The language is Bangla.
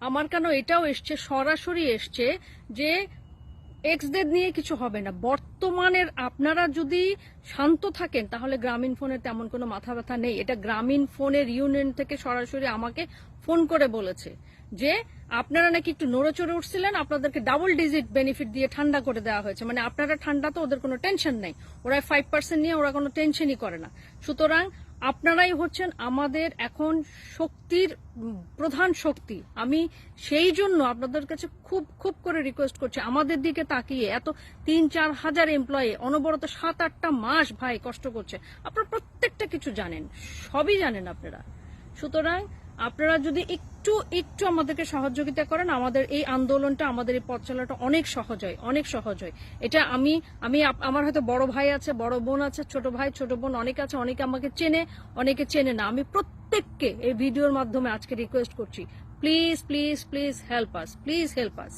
আমার কেন এটাও এসছে, সরাসরি এসছে যে এক্সদের নিয়ে কিছু হবে না। বর্তমানের আপনারা যদি শান্ত থাকেন তাহলে গ্রামীণ ফোনের তেমন কোনো মাথা ব্যথা নেই। এটা গ্রামীণ ফোনের ইউনিয়ন থেকে সরাসরি আমাকে ফোন করে বলেছে যে আপনারা নাকি একটু নড়েচড়ে উঠছিলেন, আপনাদেরকে ডাবল ডিজিট বেনিফিট দিয়ে ঠান্ডা করে দেওয়া হয়েছে। মানে আপনারা ঠান্ডা, তো ওদের কোনো টেনশন নেই, ওরা 5% নিয়ে ওরা কোনো টেনশনই করে না। সুতরাং আপনারাই হচ্ছেন আমাদের এখন শক্তির প্রধান শক্তি। আমি সেই জন্য আপনাদের কাছে খুব খুব করে রিকোয়েস্ট করছি, আমাদের দিকে তাকিয়ে। এত 3-4 হাজার এমপ্লয়ি অনবরত 7-8টা মাস ভাই কষ্ট করছে, আপনারা প্রত্যেকটা কিছু জানেন, সবই জানেন আপনারা। সুতরাং আপনারা যদি একটু একটু আমাদেরকে সহযোগিতা করেন, আমাদের এই আন্দোলনটা, আমাদের এই পথ চলাটা অনেক সহজ হয়, অনেক সহজ হয়। এটা আমি আমার হয়তো বড় ভাই আছে, বড় বোন আছে, ছোট ভাই ছোট বোন অনেক আছে, অনেকে আমাকে চেনে, অনেকে চেনে না। আমি প্রত্যেককে এই ভিডিওর মাধ্যমে আজকে রিকোয়েস্ট করছি, please please please help us, please help us.